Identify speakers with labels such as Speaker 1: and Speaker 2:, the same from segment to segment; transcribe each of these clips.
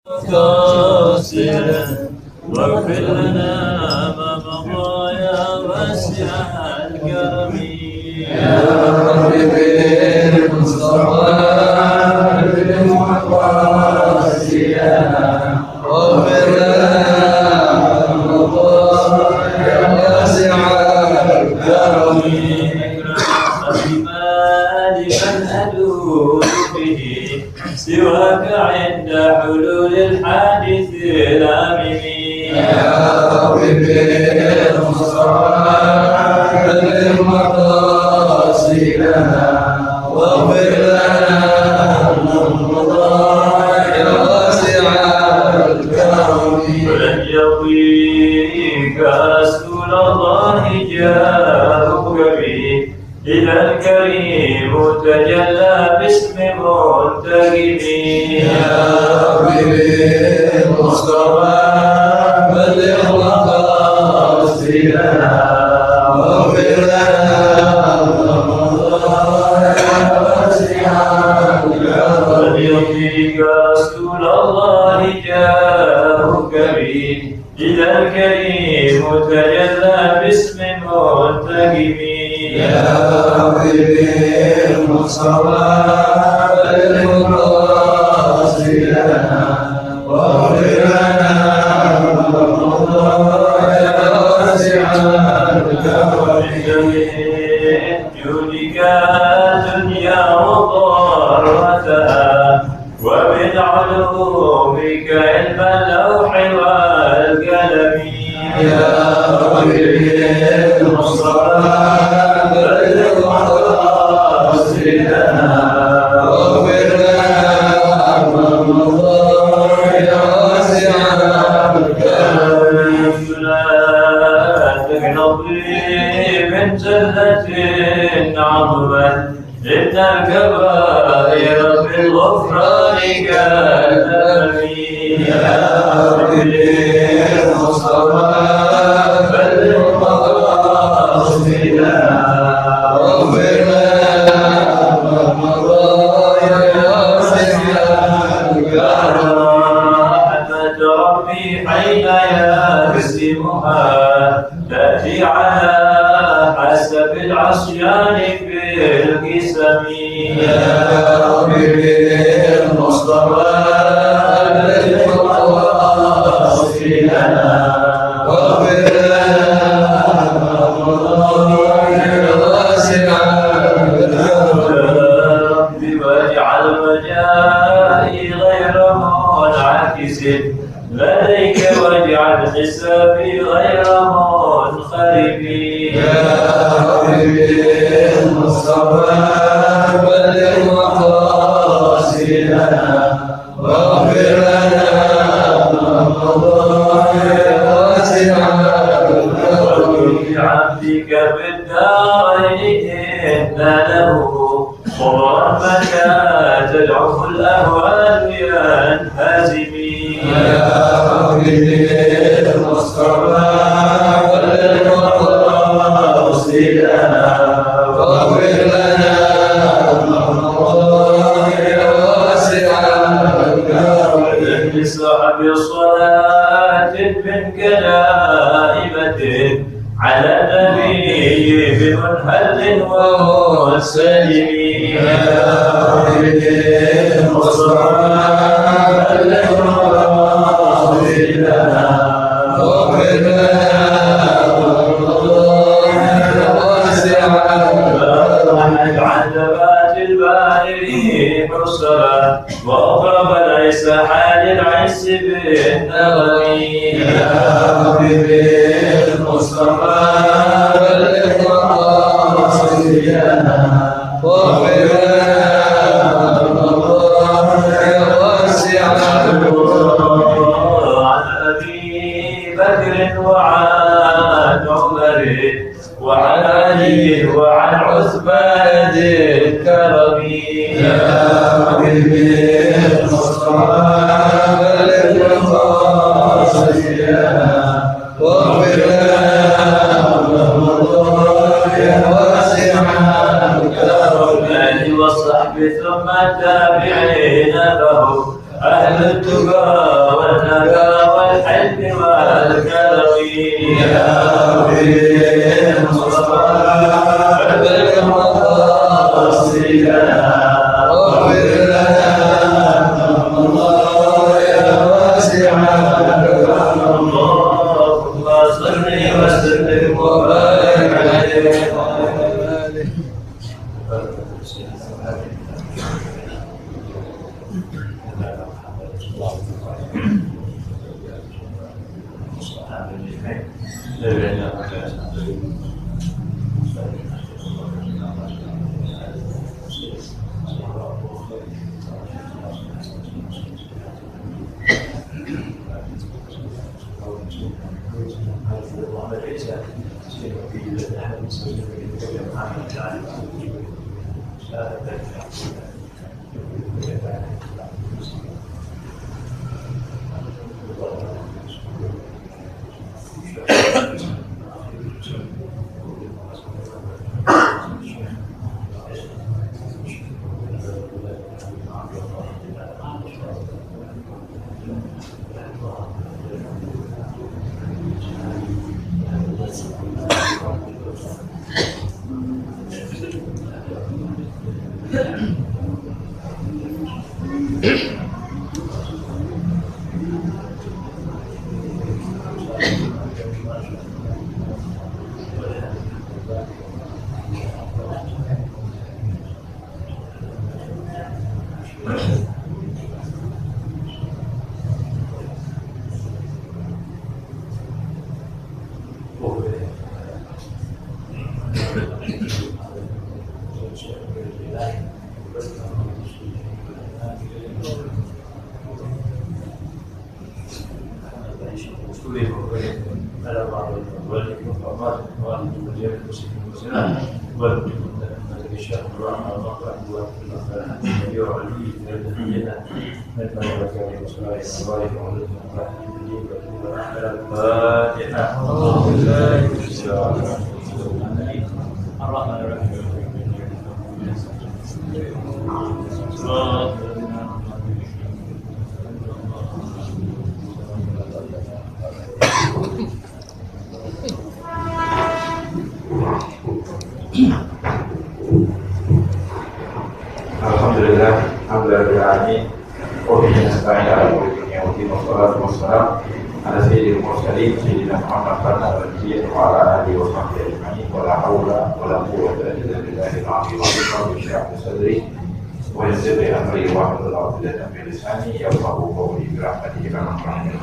Speaker 1: قاصرا واغفر لنا ما مضى يا واسع الكرم
Speaker 2: يا رب بالمصطفى بالمقاصيا واغفر لنا ما مضى يا واسع الكرم
Speaker 1: مالكا أدور به سواك عند حلول الحادث الآمن
Speaker 2: يا رب بالمصطفى بالمقاصيا واغفر لنا ما مضى يا واسع الكرم
Speaker 1: ولن يضيق رسول الله جاءك به إلى الكريم تجلى باسم منتجم
Speaker 2: يا رب بالمصطفى بلغ مقاصدنا واغفر لنا ما مضى يا واسع الكرم
Speaker 1: وليضيق رسول الله جاءك به إلى الكريم تجلى باسم منتجم
Speaker 2: يا رب بالمصطفى بلغ مقاصدنا واغفر لنا ما مضى يا واسع الكرم
Speaker 1: جودك الدنيا وضارتها ومن علومك علم اللوح والقلم
Speaker 2: يا رب بالمصطفى بلغ مقاصدنا واغفر لنا ما مضى يا واسع الكرم
Speaker 1: لا تقنطي من جنة عظمت إن الكبائر في الغفران كالأمين
Speaker 2: يا رب بالمصطفى بلغ مقاصدنا واغفر لنا ما مضى يا واسع الكرم
Speaker 1: رحمة ربي حين يقسمها تأتي على حسب العصيان في القسم
Speaker 2: يا رب بالمصطفى بلغ مقاصدنا واغفر لنا ما مضى يا واسع الكرم
Speaker 1: رب واجعل وجائي غير منعكس لديك واجعل حسابي غير منخرب
Speaker 2: يا رب بالمصطفى بلغ مقاصدنا واغفر لنا ما مضى يا واسع الكرم
Speaker 1: عبدك بالدارين إن له خبرا متى تدعو الأهوال ينهزمين
Speaker 2: يا رب بالمصطفى بلغ مقاصدنا واغفر لنا ما مضى يا واسع الكرم
Speaker 1: بصحب صلاة منك دائمة على النبي بمنهل ومسلم
Speaker 2: يا رب بالمصطفى بلغ مقاصدنا واغفر لنا ما مضى يا واسع الكرم
Speaker 1: عذبات الباري حسرا وأقرب ليس حال العز بالنغم
Speaker 2: يا رب بالمصطفى بلغ مقاصدنا واغفر لنا ما مضى يا واسع الكرم
Speaker 1: عن أبي بكر وعن عمر وعن علي وعن عثمان ذي الكرم
Speaker 2: يا رب بالمصطفى بلغ مقاصدنا واغفر لنا ما مضى يا واسع الكرم
Speaker 1: وصحب ثم التابعين له أهل التقى
Speaker 2: يا بالمصطفى بلغ مقاصدنا واغفر لنا الله يا واسع اللهم صل وسلم وبارك عليه وعلى آله.
Speaker 3: Alhamdulillah, alhamdulillah, wabillahi nasta'in ala umuri dunya wa din, wassalatu wassalam ala sayyidil mursalin sayyidina Muhammad sallallahu wa ala alihi wa sahbihi ajma'in wa la hawla wa la quwwata illa billahil aliyyil azim. Rabbi shrah li sadri wa yassir li amri wa hlul 'uqdatam min lisani yafqahu qawli bi rahmatika ya arhamar rahimin.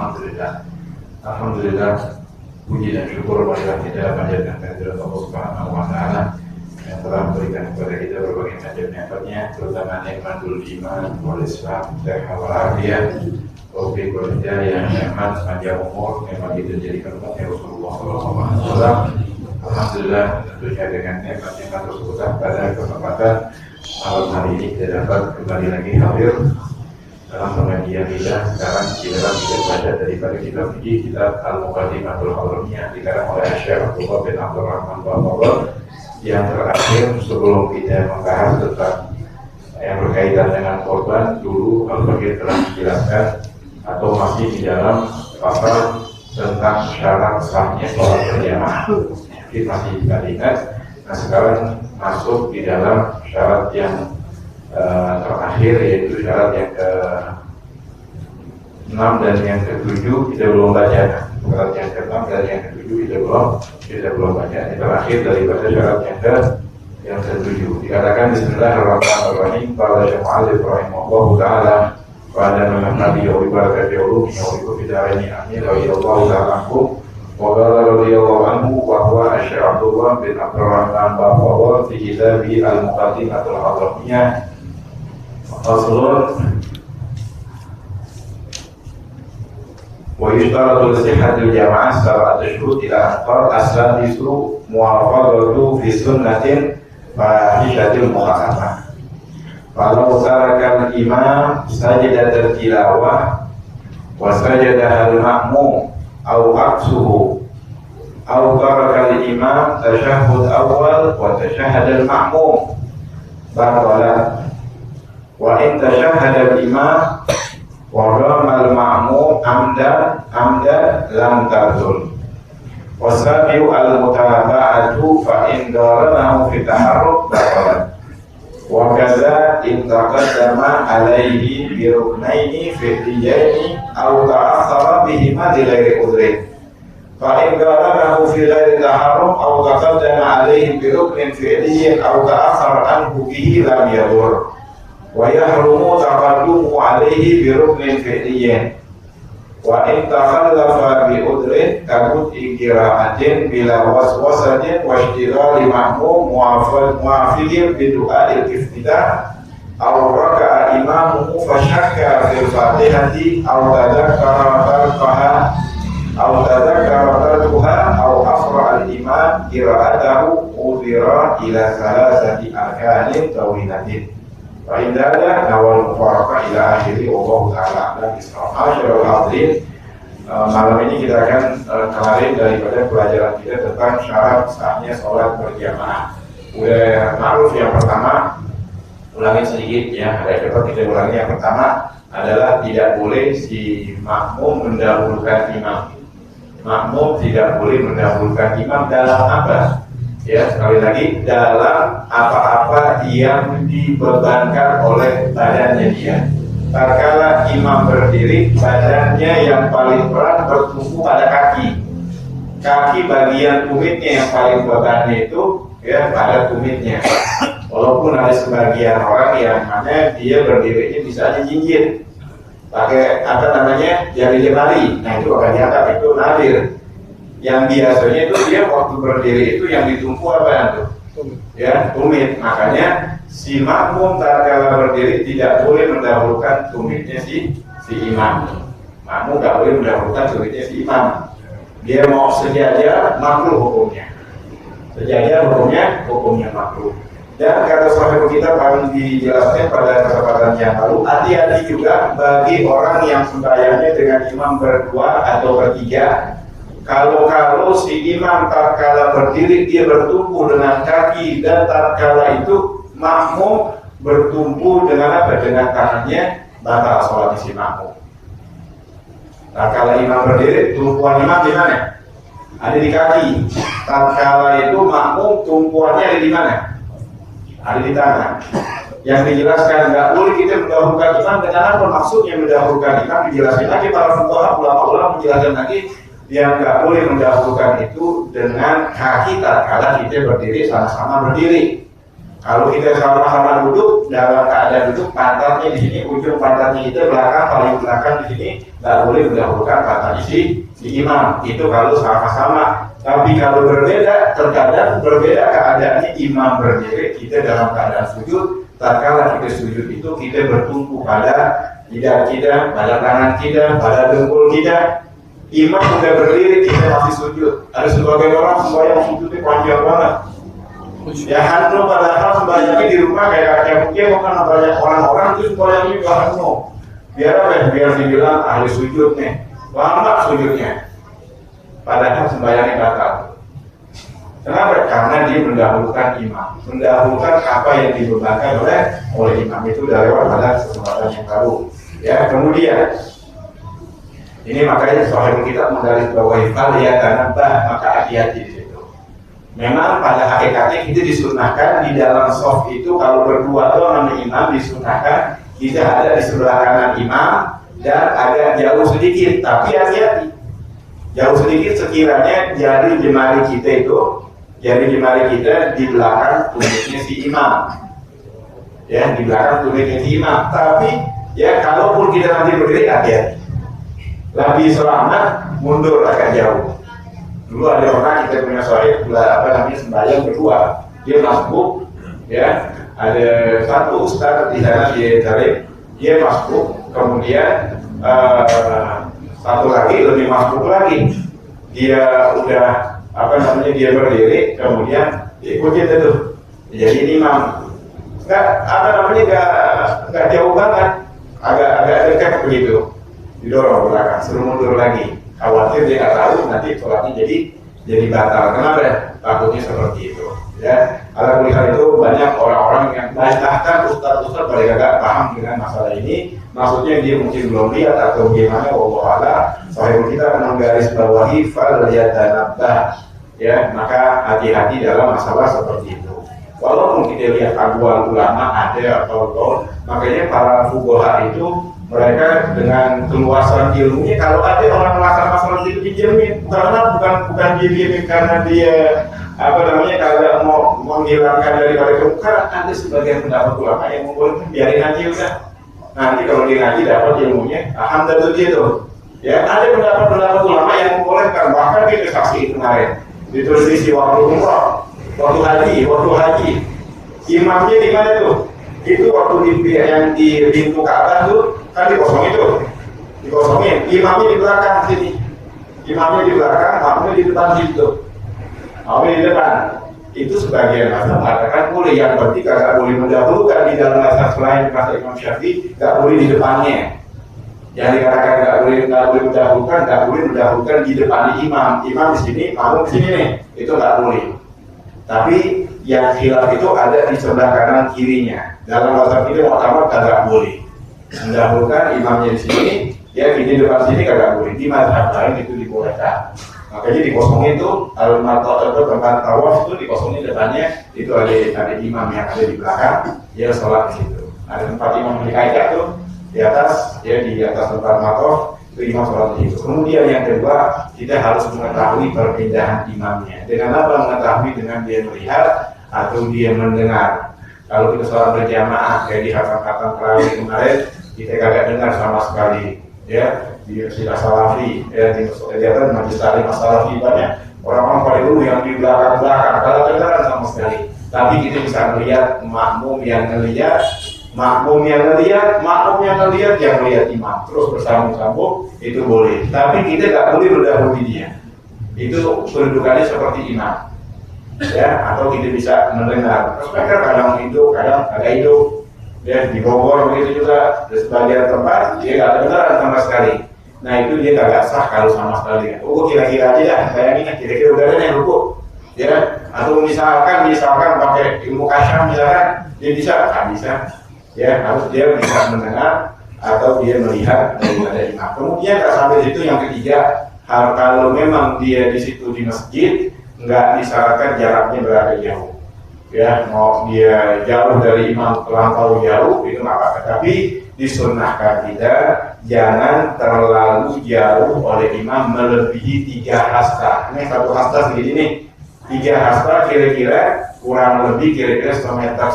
Speaker 3: Alhamdulillah, puji dan syukur marilah kita panjatkan kehadirat Allah Subhanahu wa taala yang telah memberikan kepada kita berbagai macam nikmatnya, terutama nikmatul iman, wal Islam, sehat walafiat, taufik wal hidayah, nikmat panjang umur, nikmat itu dijadikan umatnya Rasulullah SAW. Alhamdulillah, tentunya dengan nikmat-nikmat tersebut pada kesempatan malam hari ini kita dapat kembali lagi hadir dalam pengajian kita sekarang di dalam kita baca daripada kitab fikih kitab Al-Muqaddimatul Hadramiyah dikarang oleh Syekh Abdullah bin Abdul Rahman Ba'abawar. Yang terakhir sebelum kita membahas tentang yang berkaitan dengan korban, dulu Al-Fakir telah menjelaskan atau masih di dalam pasal tentang syarat sahnya sholat berjamaah. Mungkin masih kita ingat. Nah sekarang masuk di dalam syarat yang terakhir, yaitu syarat yang ke-6 dan yang ke-7 kita belum baca. Syarat yang ke-6 dan yang ke-7 kita belum baca. Ini terakhir daripada syarat yang ke-7. Dikatakan Bismillahirrahmanirrahim. Qala Syekh Mu'adzib rahimahullahu ta'ala pada nama Nabi wa barakatuh ulumi wa bidaini amin radhiyallahu ta'ala anhu wa qala radhiyallahu anhu wa huwa Syekh Abdullah bin Abdurrahman Ba'abawar fi kitabih Al-Muqaddimatul Hadramiyah. Faslun wa yushtaratu sihhatul jamaah sab'atu syurut ila anqar as-sadisu muwafaqatu fi sunnatin fahishatil mukhalafah. Falau tarakal imam sajdatul tilawah wa sajadahal ma'mum aw aqsuhu aw tarakal imam tashahhud awal wa tashahhadal ma'mum batalat wa in tashahhadal imam wa ramal ma'mum amdan lam tabtul Wasabiu al-mutaba'atu fa in daranahu fi taharruk batalan. Wa kadza in taqaddama alaihi bi ruknaini fi'liyaini aw ta'akhkhara bihima li ghairi udhrin. Fa in daranahu fi ghairi taharruk aw taqaddama alaihi bi ruknin fi'liyyin aw ta'akhkhara anhu bihi lam yadur. Wa yahrumu taqaddumu alaihi bi ruknin fi'liyyin. Wa in takhallafa bi udrin kabut qira'atin bila waswasatin wa ishtighali ma'mum mu'afiqin bi du'a'il iftitah aw raka'a imamuhu fa syakka fil fatihati aw tadhakkara tarkuha aw afra al-imam qira'atahu udhira ila salasati arkanin tawilatin. Fa'idahnya nawal mufaraqah ila akhiri Allah ta'ala a'lam bishawab. Masyaallah hadirin, malam ini kita akan kelarin daripada pelajaran kita tentang syarat sahnya sholat berjamaah. Udah ma'ruf yang pertama, ulangin sedikit ya, ada dapat kita ulangi. Yang pertama adalah tidak boleh si makmum mendahulukan imam. Makmum tidak boleh mendahulukan imam dalam apa? Ya, sekali lagi, dalam apa-apa yang dibebankan oleh badannya dia. Tatkala imam berdiri, badannya yang paling berat bertumpu pada kaki. Kaki bagian tumitnya yang paling bebannya itu ya pada tumitnya. Walaupun ada sebagian orang yang mana dia berdirinya bisa dijinjit pakai apa namanya jari jemari. Nah itu akan dianggap itu nadir. Yang biasanya itu dia waktu berdiri itu yang ditumpu apa itu? Ya, tumit. Makanya si makmum tatkala berdiri tidak boleh mendahulukan tumitnya si imam. Makmum tidak boleh mendahulukan tumitnya si imam. Dia mau sejajar, makruh hukumnya. Sejajar hukumnya makruh. Dan kata sahabat kita paling dijelaskan pada kesempatan yang lalu, hati-hati juga bagi orang yang sembahyangnya dengan imam berdua atau bertiga. Kalau si imam tatkala berdiri dia bertumpu dengan kaki dan tatkala itu makmum bertumpu dengan apa? Dengan tangannya, batal sholat si makmum. Tatkala imam berdiri, tumpuan imam di mana? Ada di kaki. Tatkala itu makmum tumpuannya ada di mana? Ada di tangan. Yang dijelaskan nggak boleh kita mendahulukan imam dengan apa maksudnya mendahulukan imam? Dijelaskan lagi para fuqaha ulama menjelaskan lagi. Yang nggak boleh mendahulukan itu dengan kaki tatkala kita berdiri sama-sama berdiri. Kalau kita sama-sama duduk dalam keadaan duduk, pantatnya di sini, ujung pantatnya kita paling belakang di sini, nggak boleh mendahulukan pantatnya si imam. Itu kalau sama-sama. Tapi kalau berbeda, terkadang berbeda keadaannya imam berdiri, kita dalam keadaan sujud. Tatkala kita sujud itu kita bertumpu pada lidah kita, pada tangan kita, pada dengkul kita. Imam sudah berdiri, kita masih sujud. Ada sebagian orang sembahyang sujudnya panjang banget. Ya hantu padahal sembahyangnya di rumah kayak mungkin bukan banyak orang-orang itu sembahyangnya juga hantu. Biar apa? Biar dibilang ahli sujud nih. Lama sujudnya. Padahal sembahyangnya batal. Kenapa? Karena dia mendahulukan imam. Mendahulukan apa yang dibebankan oleh imam itu dari lewat pada kesempatan yang lalu. Ya, kemudian ini makanya sahih kita menggarisbawahi fal ya tanabah, maka hati-hati di situ. Memang pada hakikatnya kita disunahkan di dalam shaf itu kalau berdua doang sama imam disunahkan kita ada di sebelah kanan imam dan agak jauh sedikit, tapi hati-hati. Jauh sedikit sekiranya jari jemari kita di belakang tumitnya si imam. Ya, di belakang tumitnya si imam. Tapi ya kalaupun kita nanti berdiri hati-hati. Lebih selamat mundur agak jauh. Dulu ada orang kita punya sembahyang berdua, dia masbuk, ya ada satu ustaz di sana dia masbuk, kemudian satu lagi lebih masbuk lagi, dia udah dia berdiri, kemudian ikutin itu, jadi imam, nggak jauh banget, agak dekat begitu. Didorong ke belakang, suruh mundur lagi. Khawatir dia nggak tahu nanti sholatnya jadi batal. Kenapa? Takutnya seperti itu. Ya, Ala kuliah itu banyak orang-orang yang bahkan ustaz-ustaz pada gak paham dengan masalah ini. Maksudnya dia mungkin belum lihat atau gimana, wallahu a'lam. Sahibul kita menggaris bawahi fal yatanabbah, ya, maka hati-hati dalam masalah seperti itu. Walaupun kita lihat aqwal ulama ada atau makanya para fuqaha itu mereka dengan keluasan ilmunya, kalau ada orang melaksanakan masalah itu dijamin, bukan dijamin karena dia kagak mau menghilangkan daripada kemungkaran. Ada sebagian pendapat ulama yang membolehkan, biarin aja udah. Nanti kalau dia ngaji dapat ilmunya, alhamdulillah dia tuh. Ya, ada pendapat ulama yang membolehkan, bahkan kita saksi kemarin ditulis di waktu umrah, waktu haji. Imamnya di mana tuh? Itu waktu yang di pintu Ka'bah tuh kan dikosongin. Imamnya di belakang sini. Imamnya di belakang, makmumnya di depan situ. Di depan. Itu sebagian mazhab mengatakan boleh, yang penting kagak boleh mendahulukan di dalam mazhab selain mazhab Imam Syafi'i, nggak boleh di depannya. Yang dikatakan nggak boleh mendahulukan di depan imam. Imam di sini, makmum di sini nih, itu nggak boleh. Tapi yang khilaf itu ada di sebelah kanan kirinya. Dalam mazhab ini mu'tamad kagak boleh mendahulukan imamnya di sini, ya di depan sini kagak boleh. Di mazhab lain itu dibolehkan. Makanya dikosongin itu tempat tawaf itu dikosongin depannya, itu ada imam yang ada di belakang, dia sholat di situ. Ada tempat imam di kaidah tuh di atas, ya di atas tempat matof itu imam sholat di situ. Kemudian yang kedua, kita harus mengetahui perpindahan imamnya. Dengan apa mengetahui? Dengan dia melihat atau dia mendengar. Kalau kita sholat berjamaah kayak di khatam terawih kemarin, kita kagak dengar sama sekali, ya. Di Masjid Salafi, ya, di kegiatan Majlis Ta'lim Salafi banyak orang-orang pada dulu yang di belakang kalau kedengaran sama sekali. Tapi kita bisa melihat makmum yang ngelihat yang melihat imam terus bersambung-sambung, itu boleh. Tapi kita nggak boleh mendahului dia. Itu kedudukannya seperti imam, ya. Atau kita bisa mendengar. Mereka kadang hidup, kadang agak hidup. Ya, di Bogor begitu juga, di sebagian tempat dia nggak kedengaran sama sekali. Nah itu dia kagak sah kalau sama sekali. Kira-kira aja dah, bayangin kira-kira udah ada yang ruku, ya. Atau misalkan pakai ilmu kasyaf misalkan, dia bisa, ya, harus dia bisa mendengar atau dia melihat daripada imam. Kemudian sampai situ yang ketiga, kalau memang dia di situ di masjid, nggak disyaratkan jaraknya berada jauh. Ya, mau dia jauh dari imam terlampau jauh itu nggak apa-apa. Tapi disunnahkan kita jangan terlalu jauh oleh imam melebihi 3 hasta. Ini 1 hasta segini nih, 3 hasta kira-kira kurang lebih kira-kira 1,5 meter.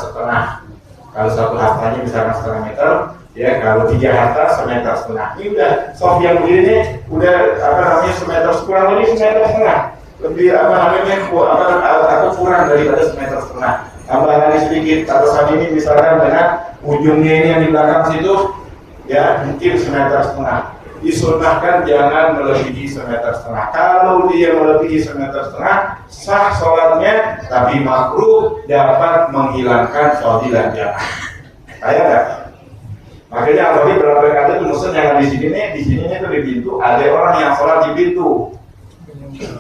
Speaker 3: Kalau 1 hastanya misalkan 1,5 meter, ya kalau 3 hasta 1,5 meter. Ini udah soft yang begini udah 1 meter, kurang lebih 1,5 meter. Lebih atau kurang daripada 1,5 meter. Tambahan sedikit atasan ini misalkan dengan ujungnya ini yang di belakang situ, ya mungkin 1,5 meter. Disunnahkan jangan melebihi 1,5 meter. Kalau dia melebihi 1,5 meter, sah sholatnya, tapi makruh, dapat menghilangkan fadilah jamaah. Kayak enggak? Makanya Al-Nabi berkata itu musuh jangan di sini tuh di pintu, ada orang yang sholat di pintu.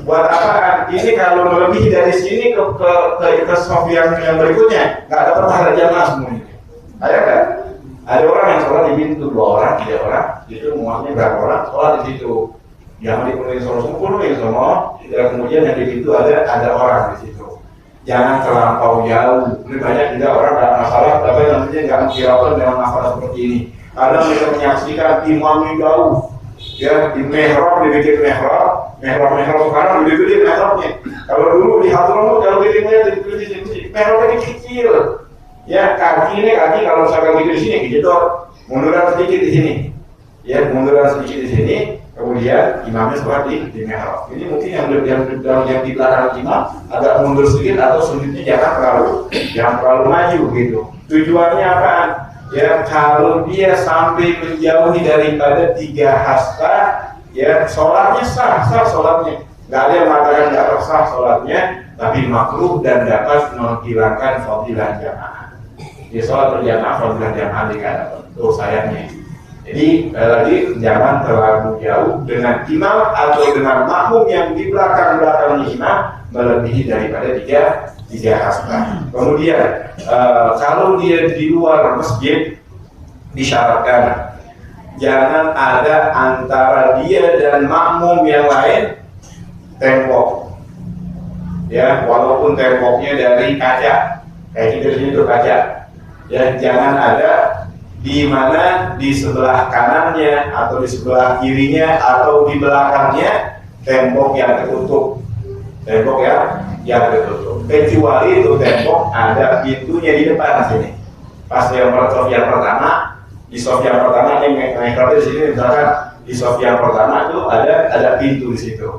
Speaker 3: Buat apaan? Ini kalau melebihi dari sini ke sof yang berikutnya, nggak ada pahala jamaah semuanya. Ada orang yang sholat di pintu 2 orang, 3 orang, itu muatnya berapa orang sholat di situ. Jangan dipenuhi penuhi semua. Dan kemudian yang di pintu ada orang di situ. Jangan terlampau jauh. Ini banyak juga orang nggak masalah, tapi namanya nggak menghiraukan dengan masalah seperti ini. Ada mereka menyaksikan imamnya jauh. Ya, di mihrab dibikin mihrab sekarang lebih gede mihrabnya. Kalau dulu di Hadramut kalau bikinnya di sini, mihrabnya kecil. Ya, kaki kalau misalkan di sini gitu, munduran sedikit di sini. Ya, munduran sedikit di sini, kemudian imamnya sholat di mihrab. Ini mungkin yang di belakang imam agak mundur sedikit atau sujudnya jangan terlalu maju gitu. Tujuannya apaan? Ya, kalau dia sampai menjauhi daripada 3 hasta, ya sholatnya sah sholatnya. Nggak ada yang mengatakan nggak sah sholatnya, tapi makruh dan dapat menghilangkan fadilah jamaah. Di sholat berjamaah fadilah jamaah dikatakan tuh sayangnya. Jadi lagi jangan terlalu jauh dengan imam atau dengan makmum yang di belakang imam melebihi daripada 3 3 hasta. Kemudian kalau dia di luar masjid disyaratkan jangan ada antara dia dan makmum yang lain tembok, ya, walaupun temboknya dari kaca, kayak kita di sini tuh kaca, ya, jangan ada di mana di sebelah kanannya atau di sebelah kirinya atau di belakangnya tembok yang tertutup, tembok yang tertutup, kecuali itu tembok ada pintunya di depan sini. Pas yang pertama, di soft yang pertama ini mikrofon di sini, misalkan di soft yang pertama itu ada pintu di situ.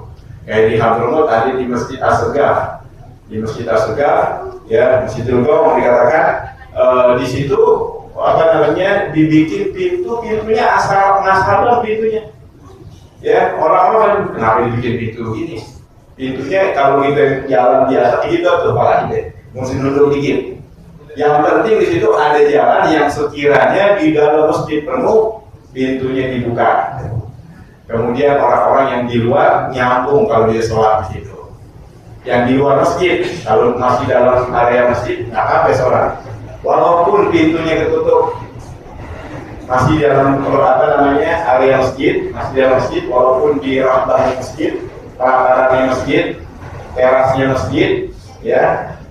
Speaker 3: Kayak di Hadramut ada di Masjid As-Segar, di Masjid As-Segar, ya, Masjid Al-Gom dikatakan di situ dibikin pintunya asal pintunya. Ya, orang-orang kenapa dibikin pintu gini? Pintunya kalau kita jalan biasa gitu tuh malah kita mesti duduk dikit. Yang penting di situ ada jalan yang sekiranya di dalam masjid penuh, pintunya dibuka. Kemudian orang-orang yang di luar nyambung kalau dia sholat di situ. Yang di luar masjid, kalau masih dalam area masjid, nggak apa-apa sholat. Walaupun pintunya ketutup, masih dalam area masjid, masih dalam masjid, walaupun di rambahnya masjid, pelatarannya masjid, terasnya masjid, ya.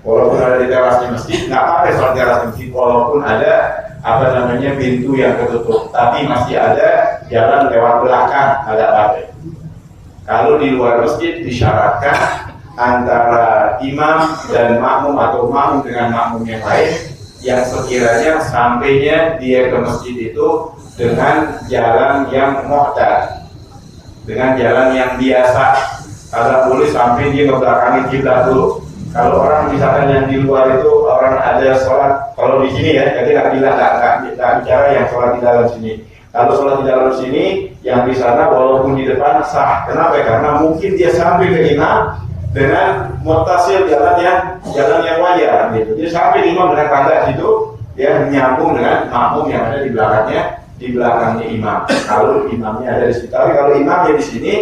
Speaker 3: Walaupun ada di terasnya masjid, nggak apa-apa soal teras masjid, walaupun ada pintu yang ketutup, tapi masih ada jalan lewat belakang, ada apa? Kalau di luar masjid disyaratkan antara imam dan makmum atau makmum dengan makmum yang lain, yang sekiranya sampainya dia ke masjid itu dengan jalan yang mu'tad, dengan jalan yang biasa. Kalau boleh sampai dia ngebelakangi kiblat dulu. Kalau orang misalkan yang di luar itu orang ada sholat, kalau di sini ya, jadi nggak bicara yang sholat di dalam sini. Kalau sholat di dalam sini, yang di sana walaupun di depan sah. Kenapa? Karena mungkin dia sampai ke imam dengan mutasil jalan yang wajar. Gitu. Dia sampai imam dengan tanda itu, dia menyambung dengan makmum yang ada di belakangnya imam. Kalau imamnya ada di situ, tapi kalau imamnya di sini,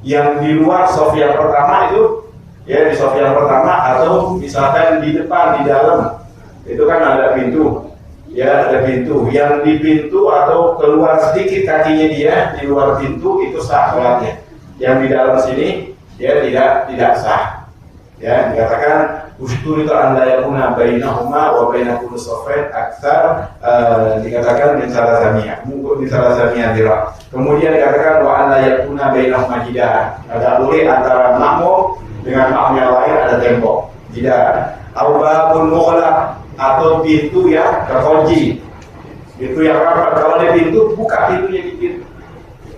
Speaker 3: yang di luar sof yang pertama itu. Ya, di soft yang pertama atau misalkan di depan, di dalam itu kan ada pintu, ya, ada pintu. Yang di pintu atau keluar sedikit kakinya dia di luar pintu itu sah sholatnya. Yang di dalam sini dia tidak sah. Ya, dikatakan ustur itu anda yakuna bainahuma wa baina kulli safin aktsar, dikatakan min salasamiya, mungkin min salasamiya dirah. Kemudian dikatakan wa anda yakuna bainahuma jidah. Ada boleh antara makmum dengan makmum yang lain ada tembok, tidak. Al-babul mughlaq atau pintu yang terkunci, pintu yang rapat. Kalau ada pintu, buka pintunya dikit.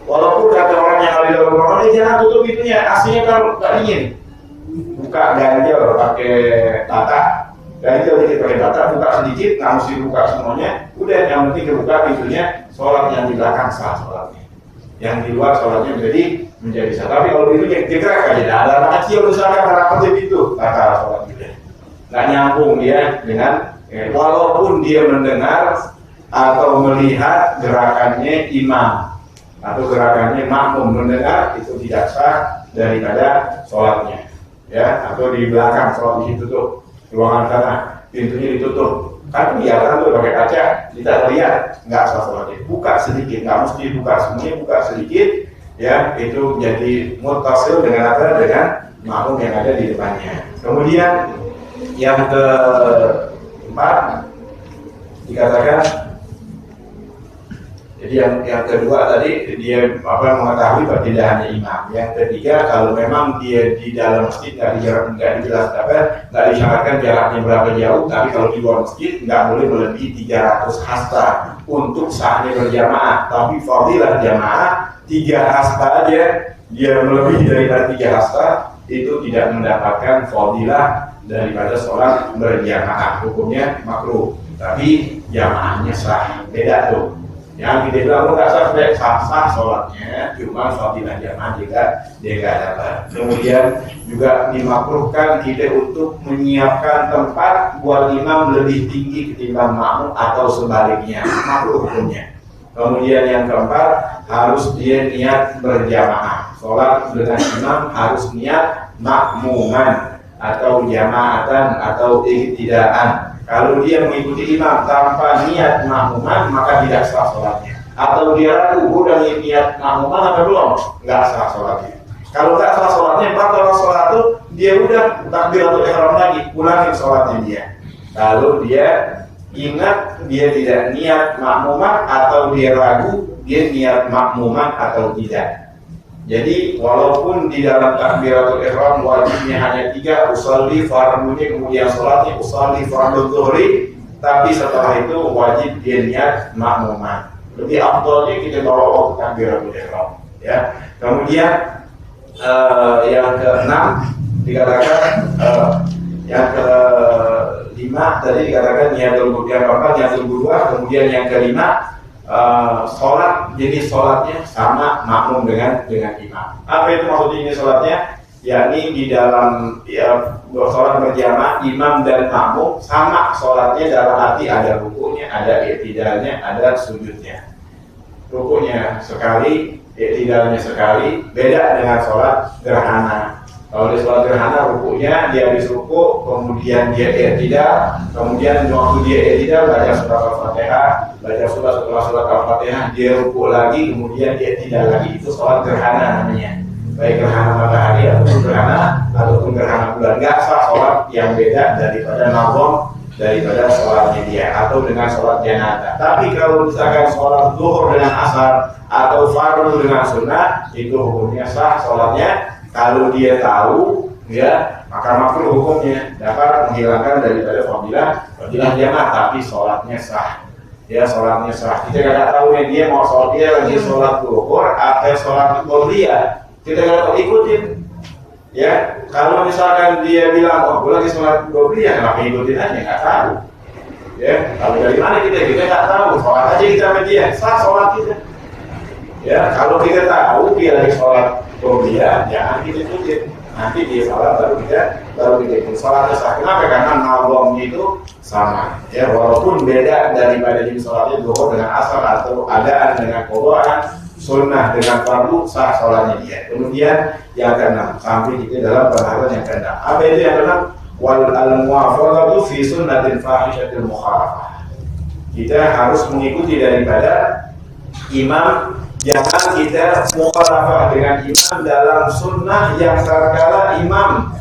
Speaker 3: Walaupun kata orang yang ada di dalam ruangan, jangan tutup pintunya, aslinya kan nggak dingin. Buka ganjel pakai tata, ganjel dikit pakai tata, buka sedikit, nggak mesti buka semuanya. Udah, yang penting kebuka pintunya, sholat yang di belakang sah sholatnya. Yang di luar sholatnya menjadi sah. Tapi kalau itu gerak aja, ada anak kecil misalkan rapatnya itu, batal sholat juga. Nggak nyambung dia dengan, walaupun dia mendengar atau melihat gerakannya imam atau gerakannya makmum, mendengar itu tidak sah daripada sholatnya. Ya, atau di belakang sholat di situ tuh, ruangan sana pintunya ditutup. Kan kelihatan tuh pakai kaca, kita lihat nggak sah sholatnya. Buka sedikit, nggak mesti buka semuanya, buka sedikit. Ya, itu jadi mutasil dengan apa? Dengan makmum yang ada di depannya. Kemudian yang keempat dikatakan, jadi yang kedua tadi dia mengetahui bahwa tidak hanya imam. Yang ketiga, kalau memang dia di dalam masjid nggak disyaratkan jaraknya berapa jauh, tapi kalau di luar masjid nggak boleh melebihi 300 hasta untuk sahnya berjamaah. Tapi fadilah jamaah 3 hasta aja, dia melebihi daripada 3 hasta itu tidak mendapatkan fadilah daripada sholat berjamaah, hukumnya makruh. Tapi jamaahnya sah, beda tuh. Yang kita bilang nggak sah sholatnya, cuma fadilah jamaah dia nggak dapat. Kemudian juga dimakruhkan kita untuk menyiapkan tempat buat imam lebih tinggi ketimbang makmum atau sebaliknya, makruh hukumnya. Kemudian yang keempat, harus dia niat berjamaah. Sholat dengan imam harus niat makmuman. atau jamaatan atau iktidaan. Kalau dia mengikuti imam tanpa niat makmuman maka tidak sah sholatnya. Atau dia ragu udah niat makmuman atau belum, nggak sah sholatnya. Kalau nggak sah sholatnya, batal sholat itu dia udah takbiratul ihram lagi, ulangin sholatnya dia. Kalau dia ingat dia tidak niat makmuman atau dia ragu dia niat makmuman atau tidak. Jadi walaupun di dalam takbiratul ihram wajibnya hanya 3, usolli fardhunya kemudian sholatnya usolli fardhu dhuhri, tapi setelah itu wajib dia niat makmuman. Lebih afdalnya kita bawa waktu takbiratul ihram, ya. Kemudian yang ke-6 dikatakan yang ke-5 tadi dikatakan niatul kedua, kemudian yang ke-5 sholat, jadi sholatnya sama makmum dengan imam. Apa itu maksudnya ini sholatnya? Yakni di dalam sholat berjamaah imam dan makmum sama sholatnya dalam arti ada rukuknya, ada i'tidalnya, ada sujudnya. Rukuknya sekali, i'tidalnya sekali, beda dengan sholat gerhana. Kalau di sholat gerhana rukuknya dia habis rukuk, kemudian dia i'tidal, kemudian waktu dia i'tidal baca surah Al-Fatihah, baca surah setelah surat Al-Fatihah dia rukuk lagi, kemudian dia i'tidal lagi. Itu sholat gerhana namanya. Baik gerhana matahari ataupun gerhana bulan. Nggak sah sholat yang beda daripada nazam, daripada sholatnya dia atau dengan sholat janazah. Tapi kalau misalkan sholat zuhur dengan asar atau fardhu dengan sunnah, itu hukumnya sah sholatnya. Kalau dia tahu, ya maka makruh hukumnya dapat menghilangkan daripada fadilah jamaah, tapi sholatnya sah. Ya sholatnya sah. Kita nggak tahu nih dia mau sholat, dia lagi sholat zuhur atau sholat qobliyah, kita nggak tahu, ikutin. Ya kalau misalkan dia bilang oh gue lagi sholat qobliyah, kenapa ikutin aja, nggak tahu. Ya kalau dari mana kita nggak tahu, sholat aja kita sama dia, sah sholat kita. Ya kalau kita tahu dia lagi sholat qobliyah, jangan kita ikutin. Nanti dia salah baru kita ikutin. Sholatnya sah. Kenapa? Karena nazamnya itu sama. Ya walaupun beda daripada jenis sholatnya zuhur dengan asar atau adaan dengan qadaan, sunnah dengan fardhu, sah sholatnya dia. Kemudian yang ke-6 sampai kita dalam pembahasan yang ke-6. Apa itu yang ke-6? Wal al-muwafaqatu fi sunnatil fahishatil mukhalafah. Kita harus mengikuti daripada imam. Jangan kita mukhalafah dengan imam dalam sunnah yang terkala imam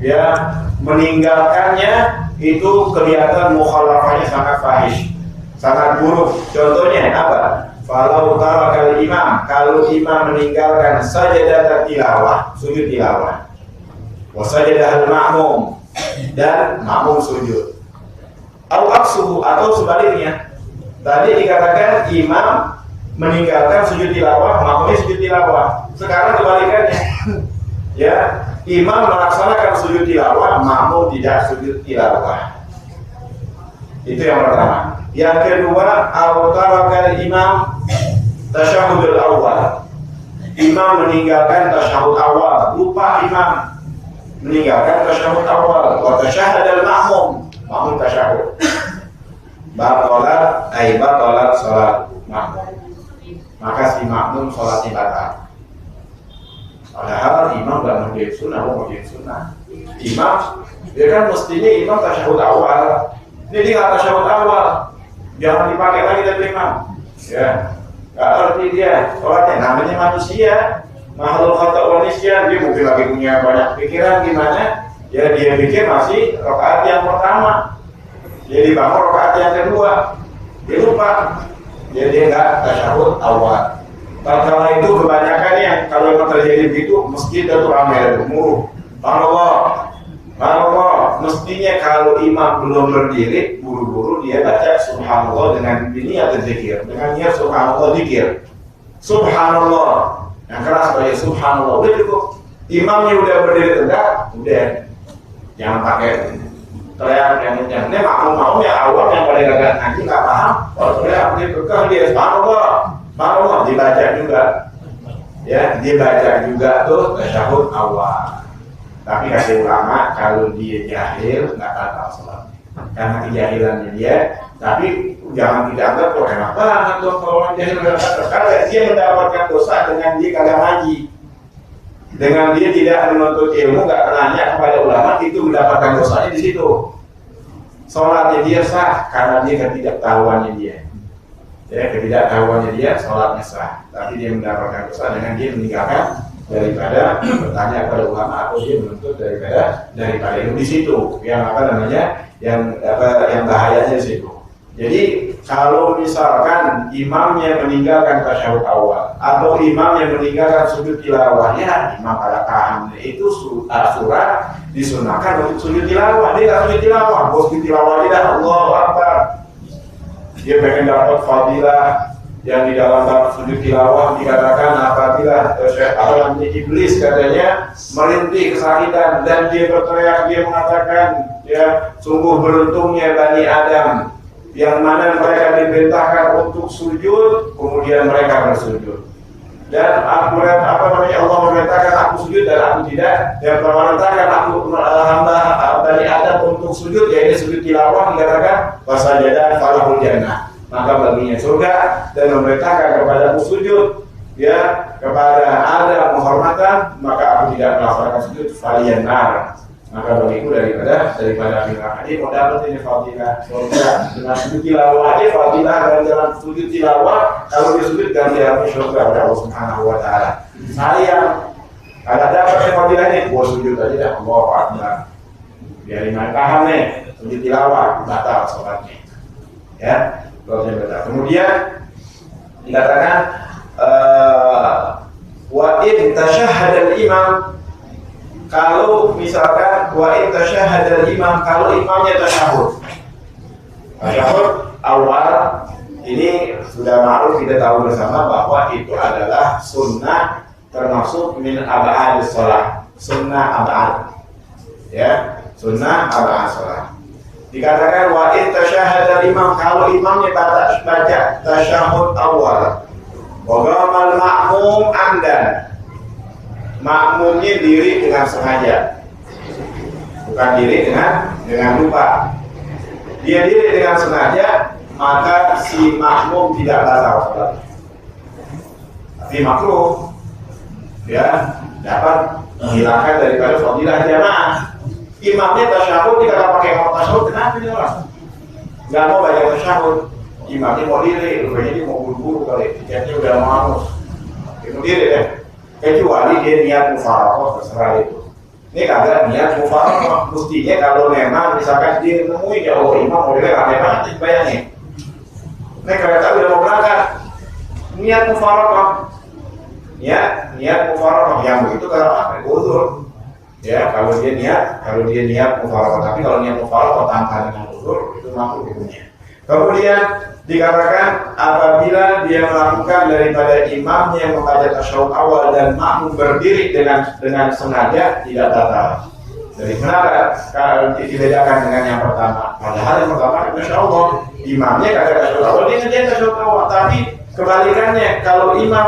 Speaker 3: ya meninggalkannya itu kelihatan mukhalafahnya sangat fahish, sangat buruk. Contohnya apa? Falau tarakal imam, kalau imam meninggalkan sajadah tilawah, sujud tilawah, wa sajadahal ma'mum, dan makmum sujud. Atau sebaliknya. Tadi dikatakan imam meninggalkan sujud tilawah, makmumnya sujud tilawah. Sekarang kebalikannya. Ya, imam melaksanakan sujud tilawah, makmum tidak sujud tilawah. Itu yang pertama. Yang kedua, awtarakal imam tasyahudul awal. Imam meninggalkan tasyahud awal, lupa imam meninggalkan tasyahud awal. Wa tasyahadal makmum, makmum tasyahud. Batalat salat makmum. Maka si makmum sholatnya batal. Padahal imam gak ngerjain sunnah, mau ngerjain sunnah. Imam, dia kan mestinya imam tasyahud awal. Ini dia gak tasyahud awal, jangan dipakai lagi dari imam. Ya, gak ngerti dia sholatnya. Namanya manusia, makhluk khata manusia, dia mungkin lagi punya banyak pikiran gimana. Ya dia pikir masih rakaat yang pertama, dia dibangun rakaat yang kedua, dia lupa. Jadi enggak tasyahud awal. Tatkala itu kebanyakan yang kalau memang terjadi begitu, masjid itu ramai gemuruh. Subhanallah. Mestinya kalau imam belum berdiri, buru-buru dia baca subhanallah dengan niat zikir, dengan niat subhanallah zikir. Subhanallah. Yang keras baca subhanallah. Udah cukup. Imamnya udah berdiri tegak, udah. Jangan pakai teriak yang kencang. Ini makmum yang awam yang pada gagak ngaji nggak paham. Kalau teriak dia kekeh dia subhanallah dibaca juga. Ya, dibaca juga tuh tasyahud awal. Tapi kata ulama kalau dia jahil nggak batal sholat karena kejahilannya dia. Tapi jangan tidak anggap kok enak banget tuh kalau orang jahil nggak batal. Karena dia mendapatkan dosa dengan dia kagak ngaji. dengan dia tidak menuntut ilmu, nggak nanya kepada ulama, itu mendapatkan dosanya di situ. Sholatnya dia sah karena dia ketidaktahuannya dia. Ya, ketidaktahuannya dia, sholatnya sah. Tapi dia mendapatkan dosa dengan dia meninggalkan daripada bertanya kepada ulama atau dia menuntut daripada ilmu di situ. Yang apa namanya? Yang bahayanya di situ. Jadi kalau misalkan imamnya meninggalkan tasyahud awal atau imamnya meninggalkan sujud tilawah, ya imam pada paham itu surat disunahkan untuk sujud tilawah. Dia nggak sujud tilawah, bos sujud tilawah dia Allahu Akbar. Dia pengen dapat fadilah yang di dalam sujud tilawah dikatakan apabila iblis katanya merintih kesakitan dan dia berteriak, dia mengatakan ya sungguh beruntungnya Bani Adam yang mana mereka diperintahkan untuk sujud, kemudian mereka bersujud. Dan Allah memerintahkan aku sujud dan aku tidak, dan memerintahkan aku hamba Bani Adam untuk sujud, yaitu sujud tilawah, dikatakan fasajadah falahul jannah, maka baginya surga, dan memerintahkan kepadaku sujud ya kepada Adam penghormatan, maka aku tidak melaksanakan sujud faliyan nar, maka bagiku daripada neraka. Jadi mau dapat ini fadilah surga dengan sujud tilawah aja, fadilah dan jalan sujud tilawah kalau dia sujud dan dia surga oleh Allah Subhanahu wa taala. Sayang kalau dapat fadilah ini gua sujud aja dah, Allahu Akbar. Biar iman paham nih, sujud tilawah batal sholatnya. Ya, kalau batal. Kemudian dikatakan wa in tasyahhada al-imam, kalau misalkan wa in tasyahhada al-imam, kalau imamnya tasyahud awal, ini sudah ma'ruf, kita tahu bersama bahwa itu adalah sunnah, termasuk min ab'adis shalah, sunnah ab'ad ya, sunnah ab'ad shalah. Dikatakan wa in tasyahhada al-imam, kalau imamnya baca tasyahud awal wa qamal ma'mum amdan, makmumnya diri dengan sengaja, bukan diri dengan lupa. Dia diri dengan sengaja, maka si makmum tidak batal sholat, tapi makruh ya, dapat menghilangkan daripada fadilah jamaah. Imamnya tasyahud, tidak pakai mau tasyahud, kenapa dia orang nggak mau baca tasyahud? Imamnya mau diri, rupanya dia mau buru-buru kali, tiketnya udah mau hangus, dia mau diri deh. Kecuali dia niat mufaraqah, terserah itu. Ini kagak niat mufaraqah, mestinya kalau memang misalkan dia nemui ya Allah imam modelnya rame banget, bayangin. Ini kereta udah mau berangkat, niat mufaraqah, niat mufaraqah yang begitu kalau apa? Uzur. Ya kalau dia niat mufaraqah, tapi kalau niat mufaraqah tanpa dengan uzur itu makruh hukumnya. Kemudian dikatakan apabila dia melakukan daripada imamnya membaca tasyahud awal dan makmum berdiri dengan sengaja, tidak batal. Dari mana kalau dibedakan dengan yang pertama? Padahal yang pertama, masya Allah, imamnya kagak tasyahud awal, dia ngerjain tasyahud awal. Tapi kebalikannya, kalau imam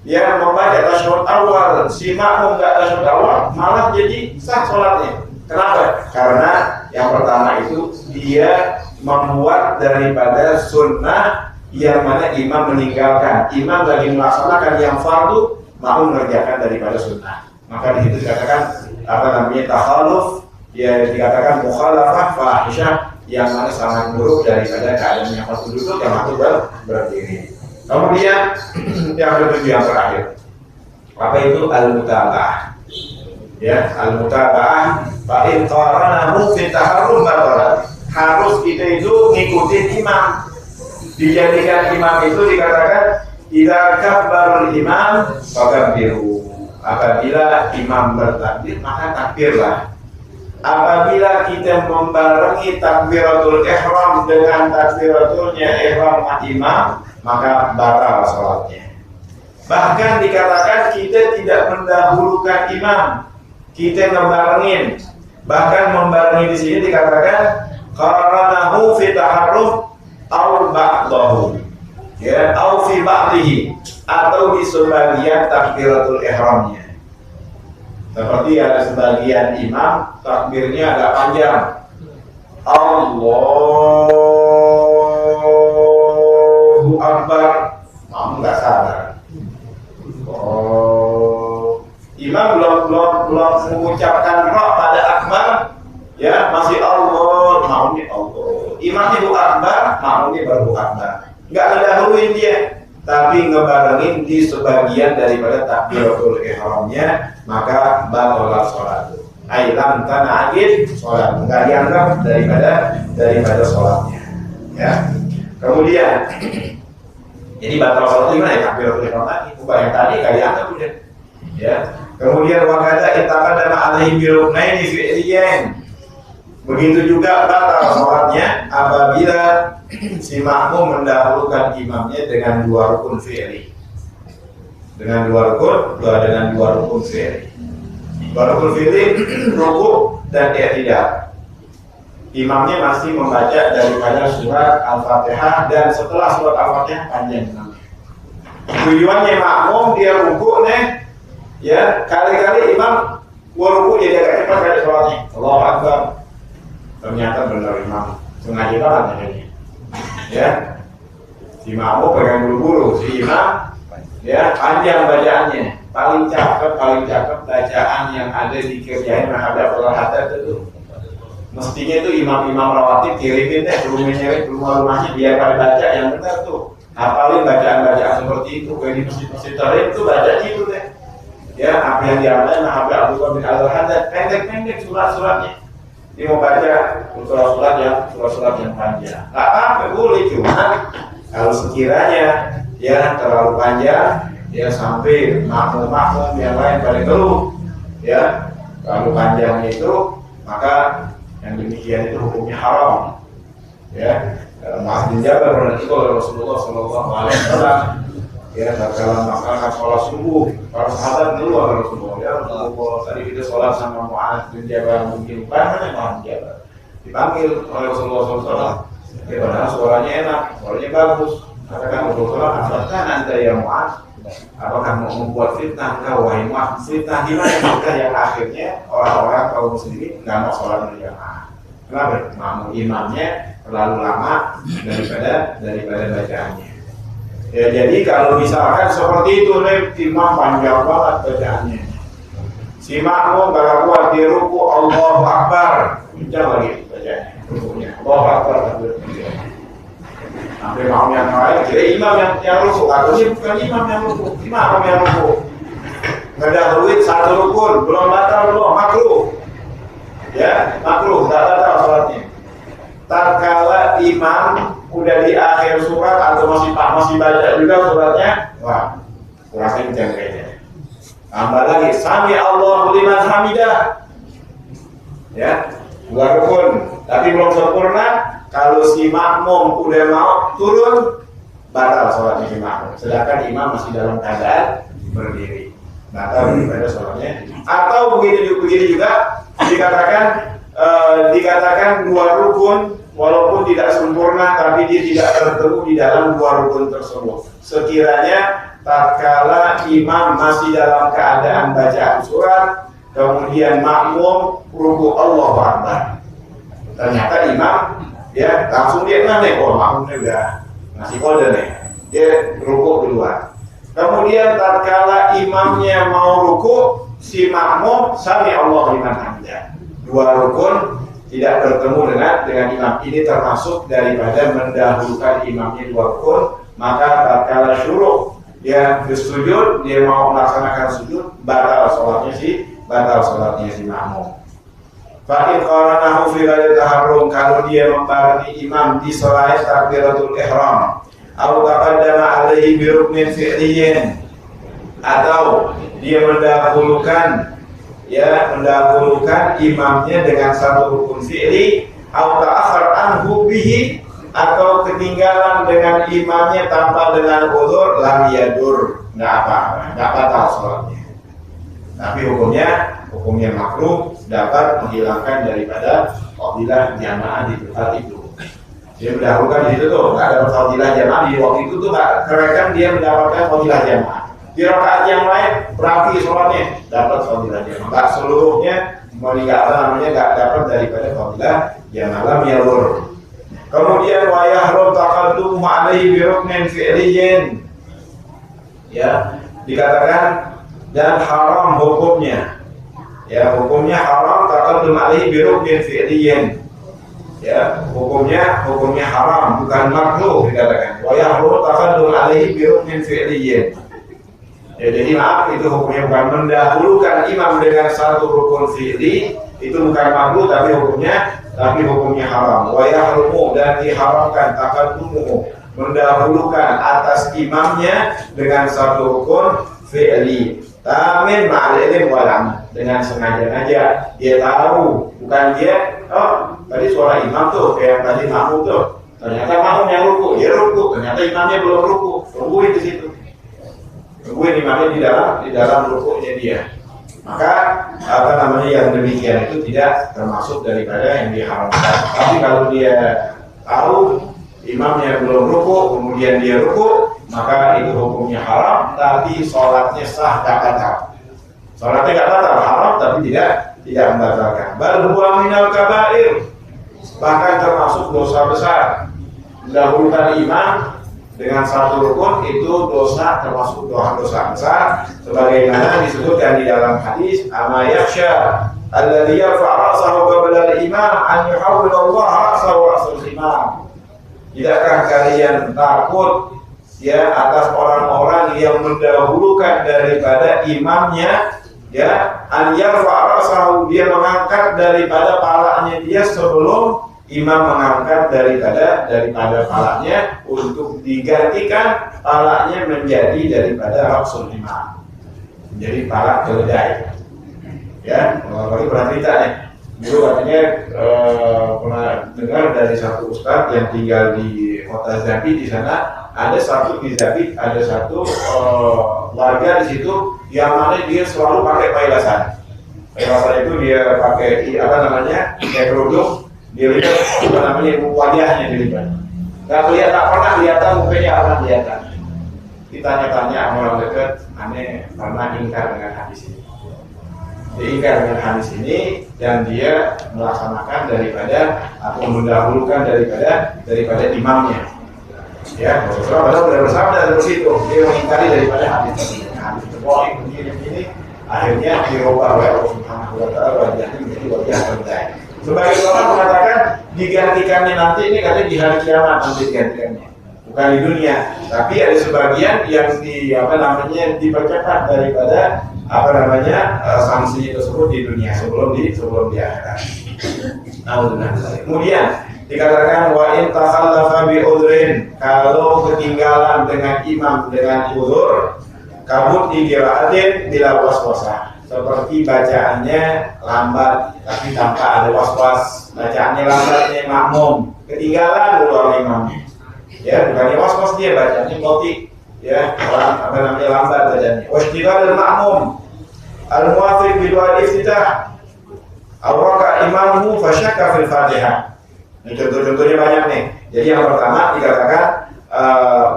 Speaker 3: ya membaca tasyahud awal, si makmum nggak tasyahud awal, malah jadi sah sholatnya. Kenapa? Karena yang pertama itu dia membuat daripada sunnah yang mana imam meninggalkan. Imam lagi melaksanakan yang fardu, mau mengerjakan daripada sunnah. Maka di situ dikatakan apa namanya takhalluf, ya dikatakan mukhalafah fahisyah, yang mana sangat buruk daripada keadaan yang fardu duduk, yang waktu berdiri. Kemudian yang ketujuh, yang terakhir, apa itu al-mutaba'ah? Ya, al-mutaba'ah fa in qaranahu fi taharrum batalat. Harus kita itu ngikutin imam. Dijadikan imam itu dikatakan idza kabbarul imam fakabbiru. Apabila imam bertakbir, maka takbirlah. Apabila kita membarengi takbiratul ihram dengan takbiratulnya ihram imam, maka batal salatnya. Bahkan dikatakan kita tidak mendahulukan imam, kita membarengin. Bahkan membarengi di sini dikatakan qaranahu fi taharruf aw ba'dahu, ya, aw fi ba'dihi, atau di sebagian takbiratul ihramnya. Seperti ada sebagian imam takbirnya agak panjang, Allahu Akbar, kamu nggak sadar. Imam belum mengucapkan roh pada akbar, ya masih Allah, makmumnya Allah. Imam itu akbar, makmumnya baru akbar. Nggak ngedahuluin dia, tapi ngebarengin di sebagian daripada takbiratul ihramnya, maka batalah sholat. Ailam tanah agit sholat, nggak dianggap daripada sholatnya. Ya. Kemudian, jadi batal sholat gimana ya? Takbiratul ihram tadi, bukan yang tadi nggak dianggap udah. Ya. Kemudian wakada itaqaddama alaihi biruknaini fi'liyan. Begitu juga batal sholatnya apabila si makmum mendahulukan imamnya dengan dua rukun fi'li. Dengan dua rukun fi'li. Dua rukun fi'li, ruku dan i'tidal. Imamnya masih membaca daripada surat Al-Fatihah dan setelah surat Al-Fatihah panjang. Tujuannya makmum dia ruku nih, ya kali-kali imam ruku jadi agak cepat kali sholatnya. Allahu Akbar. Ternyata benar imam sengaja banget ini. Ya, si makmum pegang buru-buru, si imam ya panjang bacaannya, paling cakep bacaan yang ada di kerjaan menghadap Allah Hatta itu. Mestinya tuh imam-imam rawatib kirimin deh ke rumahnya biar pada baca yang benar tuh. Hafalin bacaan-bacaan seperti itu, kayak di masjid-masjid tarim tuh baca itu deh. Ya, apa yang diamalkan menghadap Abdullah bin Al-Haddad, pendek-pendek surat-suratnya. Dia mau baca surat-surat yang panjang. Nggak apa-apa, boleh, cuma kalau sekiranya ya terlalu panjang, ya sampai makmum yang lain pada ngeluh, ya terlalu panjang itu, maka yang demikian itu hukumnya haram. Ya, Mu'adz bin Jabal pernah itu oleh Rasulullah Shallallahu Alaihi Wasallam. Ya, dalam masalah sholat subuh, para sahabat dulu oleh Rasulullah. Ya, Rasulullah tadi kita sholat sama Mu'adz bin Jabal mungkin mana Mu'adz bin Jabal dipanggil oleh Rasulullah SAW. Ya, padahal suaranya enak, suaranya bagus. Katakan Rasulullah, apakah anda yang Mu'adz? Apakah mau membuat fitnah? Engkau wahai Mu'adz, fitnah di mana? Fitnah yang akhirnya orang-orang kaum muslimin nggak mau sholat berjamaah. Kenapa? Makmum imamnya terlalu lama daripada bacaannya. Ya, jadi kalau misalkan seperti itu nih, imam panjang banget bacaannya. Si makmum kalau kuat di ruku Allahu Akbar, kencang lagi bacaannya, rukunya Allahu Akbar. Sampai makmum yang lain kira imam yang ruku, katanya bukan imam yang ruku, imam yang ruku. Ngedahuluin satu rukun, belum batal belum, makruh. Ya, makruh, nggak batal sholatnya. Tatkala imam udah di akhir surat atau masih baca juga suratnya, wah kurang kencang kayaknya. Tambah lagi sami Allahu liman hamidah, ya dua rukun, tapi belum sempurna. Kalau si makmum udah mau turun, batal sholatnya si makmum. Sedangkan imam masih dalam keadaan berdiri, batal daripada sholatnya. Atau begini juga dikatakan dua rukun walaupun tidak sempurna, tapi dia tidak tertemu di dalam dua rukun tersebut. Sekiranya tatkala imam masih dalam keadaan bacaan surat, kemudian makmum ruku Allahu Akbar, ternyata imam ya langsung dia nih, oh makmumnya udah ngasih kode nih, dia ruku duluan. Kemudian tatkala imamnya mau ruku, si makmum sami Allahu liman hamidah. Dua rukun tidak bertemu dengan imam, ini termasuk daripada mendahulukan imamnya dua rukun. Maka tatkala syuruh dia bersujud, dia mau melaksanakan sujud, batal sholatnya si makmum. Fa'in qaranahu fi ghairi taharrum, kalau dia membarengi imam di selain takbiratul ihram, atau taqaddama alaihi bi ruknin fi'liyin, atau dia mendahulukan imamnya dengan satu rukun fi'li, atau ta'akhir anhu bihi, atau ketinggalan dengan imamnya tanpa dengan udzur, lam yadur, enggak apa-apa, enggak batal sholatnya. Tapi hukumnya makruh, dapat menghilangkan daripada fadilah jamaah di tempat itu. Dia mendahulukan di situ tuh, enggak ada fadilah jamaah di waktu itu tuh, enggak kerekan dia mendapatkan fadilah jamaah. Di rakaat yang lain rapi sholatnya, dapat fadilah jamaah. Enggak seluruhnya enggak dapat daripada fadilah jamaah, lam yadur. Kemudian wa yahrum taqaddum alaihi bi ruknin fi'liyin. Ya, dikatakan dan haram hukumnya. Ya, hukumnya haram taqaddum alaihi bi ruknin fi'liyin. Ya, hukumnya haram, bukan makruh dikatakan. Wa yahrum taqaddum alaihi bi ruknin fi'liyin. Ya, jadi maaf, itu hukumnya bukan mendahulukan imam dengan satu rukun fi'li, itu bukan makruh tapi hukumnya haram. Wa yahrumu, dan diharamkan taqaddumu, mendahulukan atas imamnya dengan satu rukun fi'li. Tamin ma'al ilm wal amal, dengan sengaja-ngaja dia tahu, bukan dia tadi suara imam tuh kayak tadi makmum tuh, ternyata makmum yang ruku, dia ruku, ternyata imamnya belum ruku, tungguin di situ, tungguin imamnya di dalam rukunya dia. Maka yang demikian itu tidak termasuk daripada yang diharamkan. Tapi kalau dia tahu imamnya belum ruku, kemudian dia ruku, maka itu hukumnya haram, tapi sholatnya sah, tak batal. Sholatnya tak batal, haram tapi tidak membatalkan. Bal huwa minal kabair, bahkan termasuk dosa besar. Mendahulukan imam dengan satu rukun itu dosa, termasuk dosa besar, sebagaimana disebutkan di dalam hadis ama yakhsha alladhi yarfa' ra'sahu qabla al-imam an yuhawwila Allah ra'sahu ra'sul imam. Tidakkah kalian takut ya atas orang-orang yang mendahulukan daripada imamnya, ya, an yarfa' ra'sahu, dia mengangkat daripada palanya dia sebelum imam mengangkat daripada palanya untuk digantikan palanya menjadi daripada ra'sul imam, menjadi pala keledai. Ya, bagi pernah cerita nih. Dulu katanya pernah dengar dari satu ustadz yang tinggal di kota Zabid. Di sana ada satu warga di situ yang mana dia selalu pakai pailasan. Pailasan itu dia pakai kayak kerudung, dia lihat wajahnya dilihat. Tak pernah kelihatan mukanya orang kelihatan. Ditanya-tanya orang dekat, aneh pernah ingkar dengan hadis ini. Diingkar dengan hadis ini dan dia melaksanakan daripada atau mendahulukan daripada imamnya. Ya, Rasulullah sudah bersabda dari situ, dia mengingkari daripada hadis ini, akhirnya dirubah oleh Allah Subhanahu wa taala wajahnya menjadi wajah keledai. Sebagai orang mengatakan digantikannya nanti ini katanya di hari kiamat nanti digantikannya. Bukan di dunia, tapi ada sebagian yang dipercepat daripada sanksi tersebut di dunia sebelum di akhirat. Kemudian dikatakan wa in takhallafa bi udhrin, kalau ketinggalan dengan imam dengan uzur, kabut qiraatin bila waswasah, seperti bacaannya lambat tapi tanpa ada waswas, bacaannya lambatnya makmum, ketinggalan dulu imamnya. Ya, bukannya was-was dia bacanya kotik, ya, lambat bacanya. Wastighal al-ma'mum al-muwafiq bil iftitah awraka imamuhu fasyakka fil Fatihah. Ini contoh-contohnya banyak nih. Jadi yang pertama dikatakan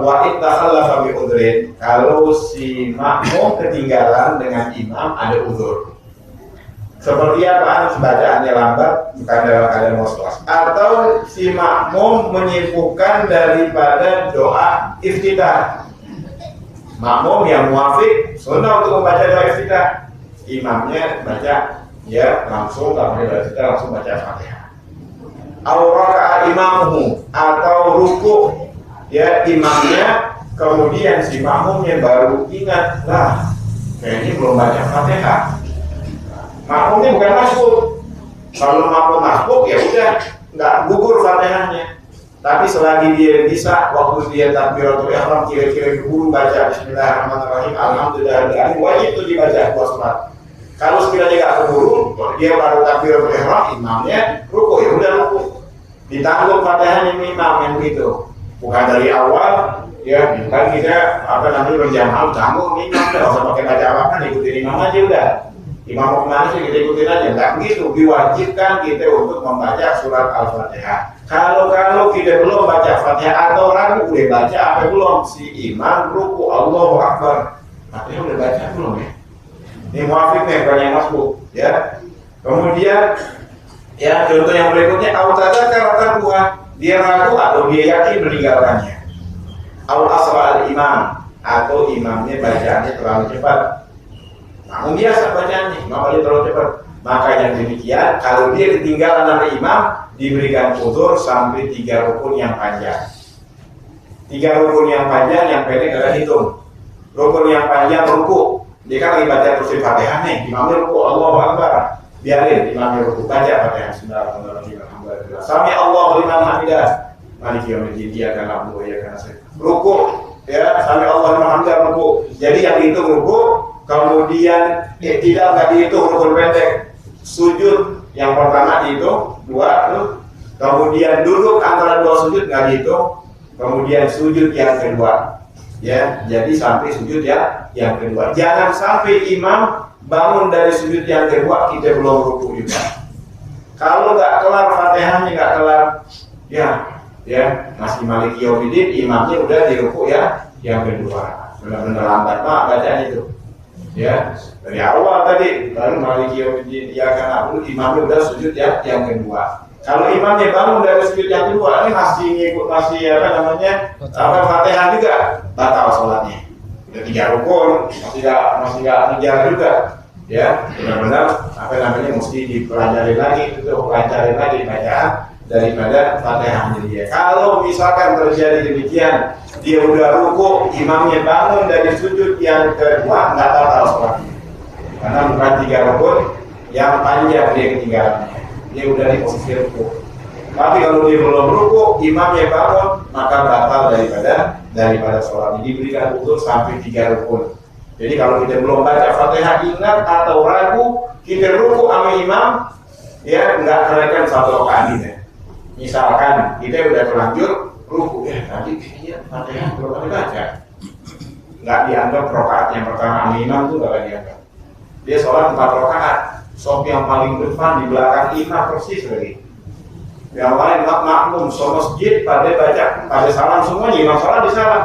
Speaker 3: wa ittakhallafa bi udhrin, kalau si makmum ketinggalan dengan imam ada uzur. Seperti apa? Bacaannya lambat, bukan dalam keadaan waswas, atau si makmum menyibukkan daripada doa iftitah. Makmum yang muafik sunnah untuk membaca doa iftitah, imamnya baca ya langsung, tak pakai doa iftitah, langsung baca Fatihah. Auraka imamuhu, atau ruku ya imamnya, kemudian si makmumnya baru ingat, lah kayaknya belum baca Fatihah. Makmumnya bukan masbuk. Kalau makmum masbuk ya udah nggak gugur Fatihahnya. Tapi selagi dia bisa, waktu dia takbiratul ihram kira-kira guru baca Bismillahirrahmanirrahim, alhamdulillah, wajib itu dibaca dua surat. Kalau sekiranya nggak keburu, dia baru takbiratul ihram, imamnya ruku, ya udah ruku. Ditanggung Fatihahnya imam yang begitu. Bukan dari awal, ya bukan kita berjamaah tanggung imam, nggak usah pakai baca apa-apa, ikutin imam aja udah. Imam mau kemana sih, kita ikutin aja. Nggak begitu, diwajibkan kita untuk membaca surat Al-Fatihah. Kalau kita belum baca Fatihah atau ragu, udah baca apa belum? Si imam ruku, Allahu Akbar, Fatihah udah baca belum ya? Ini muafik nih, bukan yang masbuk ya. Kemudian ya contoh yang berikutnya, autadzakara buah, dia ragu atau dia yakin meninggalkannya. Au asra al imam, atau imamnya bacaannya terlalu cepat. Namun biasa bacaannya, imam aja terlalu cepat. Maka yang demikian, kalau dia ketinggalan nama imam, diberikan uzur sampai 3 rukun yang panjang. 3 rukun yang panjang, yang pendek agak hitung. Rukun yang panjang ruku, dia kan lagi baca terus Fatihah nih, imamnya ruku, Allahu Akbar. Biarin imamnya ruku, baca Fatihah. Bismillahirrahmanirrahim. Sami Allahu liman hamidah. Maliki yaumiddin, iyyaka na'budu wa iyyaka nasta'in. Ruku, ya, sami Allahu liman hamidah, ruku. Jadi yang dihitung ruku, kemudian tidak nggak dihitung rukun pendek. Sujud yang pertama dihitung 2 tuh. Kemudian duduk antara 2 sujud nggak dihitung. Kemudian sujud yang kedua. Ya, jadi sampai sujud yang kedua. Jangan sampai imam bangun dari sujud yang kedua kita belum ruku juga. Kalau nggak kelar Fatihahnya, nggak kelar, ya masih Maliki Yaumiddin, imamnya udah di ruku ya yang kedua. Benar-benar lambat bacaan itu. Ya, dari awal tadi baru Maliki Yaumiddin, ya karena imamnya udah sujud yang kedua. Kalau imamnya bangun dari sujud yang kedua, ini masih ngikut, masih Fatihah juga, batal sholatnya. Udah 3 rukun, masih nggak ngejar juga. Ya, benar-benar mesti dipelajari lagi, pelajari lagi bacaan daripada Fatihahnya dia. Kalau misalkan terjadi demikian, dia udah ruku, imamnya bangun dari sujud yang kedua, nggak batal sholatnya. Karena bukan 3 rukun yang panjang dia ketinggalannya. Dia udah di posisi ruku. Tapi kalau dia belum ruku, imamnya bangun, maka batal daripada sholatnya. Diberikan uzur sampai 3 rukun. Jadi kalau kita belum baca Fatihah, ingat atau ragu, kita ruku sama imam, ya nggak kenaikan 1 rakaat ini. Misalkan kita udah terlanjur ruku, tadi kayaknya Fatihah belum ada baca, nggak dianggap rakaat yang pertama sama imam itu nggak dianggap. Dia sholat 4 rakaat, sop yang paling depan di belakang imam persis lagi. Yang lain makmum, so masjid pada salam semuanya, imam sholat di salam.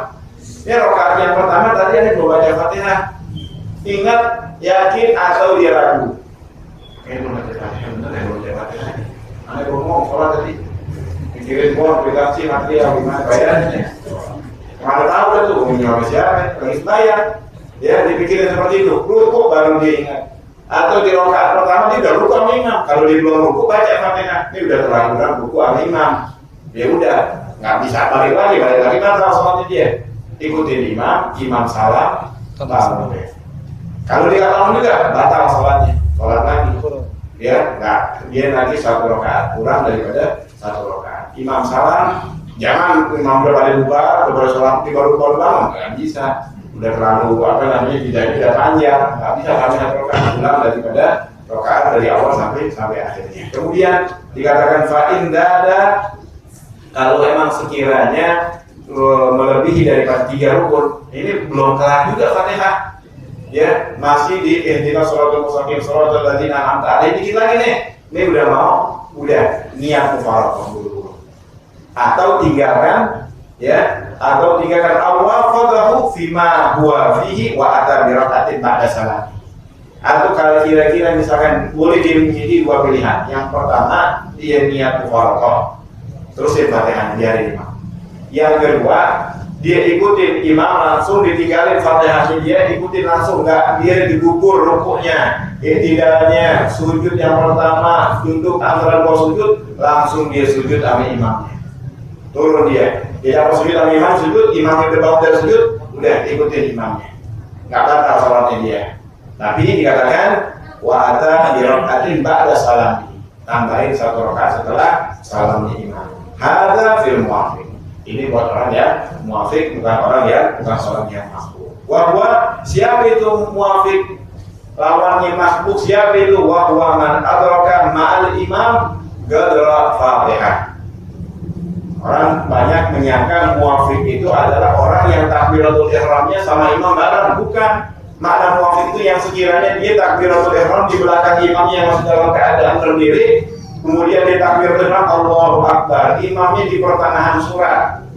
Speaker 3: Ya rakaat yang pertama tadi ada belum baca Fatihah. Ingat, yakin atau dia ragu? Belum baca Fatihah, bener ya belum baca Fatihah. Anda ngomong sholat tadi, pikirin aplikasi material gimana bayarnya. Mana tahu kan tuh ngomongnya siapa? Lagi bayar. Ya dipikirin seperti itu. Ruku baru dia ingat. Atau di rakaat pertama dia udah ruku sama imam. Kalau dia belum ruku baca Fatihah, ini udah terlanjuran ruku sama imam. Ya udah, nggak bisa balik lagi mana sholatnya dia. Ikutin imam salam, bangun deh. Kalau dia bangun juga batal sholatnya, sholat lagi. Ya, dia nanti 1 rakaat kurang daripada 1 rakaat. Imam salam, jangan imam udah bubar, udah sholat baru bangun, nggak bisa. Udah terlalu bidangnya udah panjang, nggak bisa kami 1 rakaat kurang daripada rakaat dari awal sampai akhirnya. Kemudian dikatakan fa'in dada, kalau emang sekiranya melebihi daripada 3 rukun, ini belum kelar juga Fatihah. Ya, masih di ihdinas shiratal mustaqim shiratal ladzina an'amta alaihim. Dikit lagi nih. Ini udah niat mufaraqah dulu. Atau tinggalkan awal fadahu fima huwa fihi wa ata bi rak'atin ba'da salam. Atau kalau kira-kira misalkan boleh dimiliki 2 pilihan. Yang pertama, dia niat mufaraqah. Terus Fatihah biarin imam. Yang kedua, dia ikutin imam langsung ditinggalin Fatihahnya, dia ikutin langsung, nggak dia digugur rukuknya, tidaknya sujud yang pertama, duduk antara 2 sujud, langsung dia sujud sama imamnya. Turun dia apa sujud sama imam, sujud, imamnya berbangun dari sujud, udah ikutin imamnya. Nggak batal sholatnya dia. Tapi dikatakan wa ata bi rak'atin ba'da salam. Tambahin 1 rakaat setelah salamnya imam. Hadza fil muwafiq. Ini buat orang yang muwafiq, bukan orang yang masbuk. Wahwa, siapa itu muwafiq? Lawannya masbuk siapa itu? Wahwa man adraka ma'al imam gadra Fatihah. Orang banyak menyangka muwafiq itu adalah orang yang takbiratul ihramnya sama imam bareng. Bukan. Makna muwafiq itu yang sekiranya dia takbiratul ihram di belakang imamnya yang masih dalam keadaan berdiri, kemudian dia takbiratul ihram Allahu Akbar, imamnya di pertengahan surat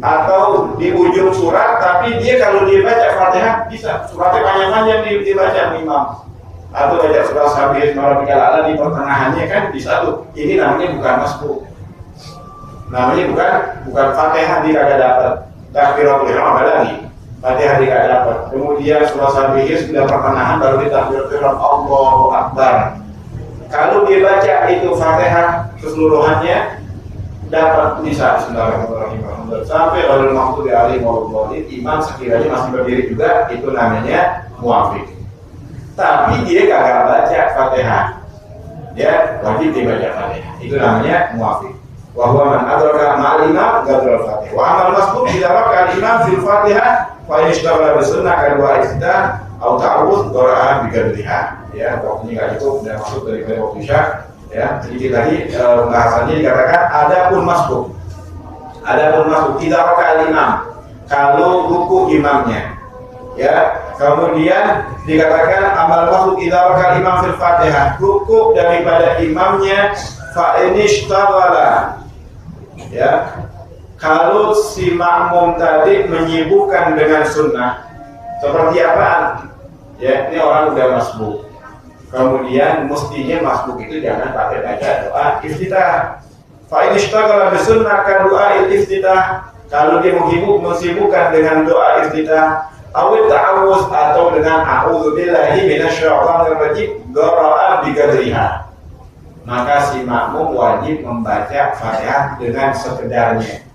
Speaker 3: atau di ujung surat, tapi dia kalau dia baca Fatihah bisa suratnya panjang-panjang dibaca imam, atau baca surat Sabih Rabbikal A'la di pertengahannya kan bisa tuh. Ini namanya bukan masbuk, namanya bukan Fatihah, dia kagak dapat takbiratul ihram lagi. Fatihah tidak dapat. Kemudian surah Sabihi sudah pertengahan baru ditakbirkan Allahu Akbar. Kalau dia baca itu Fatihah keseluruhannya dapat bisa Bismillahirrahmanirrahim sampai lalu maghdubi alaihim waladdallin, imam sekiranya masih berdiri juga, itu namanya muafiq. Tapi dia gagal baca Fatihah, ya wajib dibaca Fatihah, itu namanya muafiq. Wa huwa man adraka ma'al imam ghadra al-Fatihah. Wa amal masbuk idza raka'a al-imam fil Fatihah fa in ishtaghala bi sunnah ka dua iftitah atau ta'awudz qira'ah bi ghadriha. Ya, waktunya enggak cukup dan masuk dari waktu Isya. Ya, sedikit tadi bahasannya dikatakan adapun masbuk. Adapun masbuk idza raka'a al-imam, kalau ruku imamnya. Ya, kemudian dikatakan amal masbuk idza raka'a al-imam fil Fatihah, ruku daripada imamnya fa in ishtaghala. Ya, kalau si makmum tadi menyibukkan dengan sunnah seperti apaan? Ya, ini orang udah masbuk. Kemudian mestinya masbuk itu jangan pakai baca doa iftitah. Fa in ishtaghala bi sunnah ka doa iftitah. Kalau dia menyibukkan dengan doa iftitah, awit ta'awuz atau dengan a'udzubillahi minasyaitonir rajim qira'a bi qadriha, maka si makmum wajib membaca Fatihah dengan sekedarnya.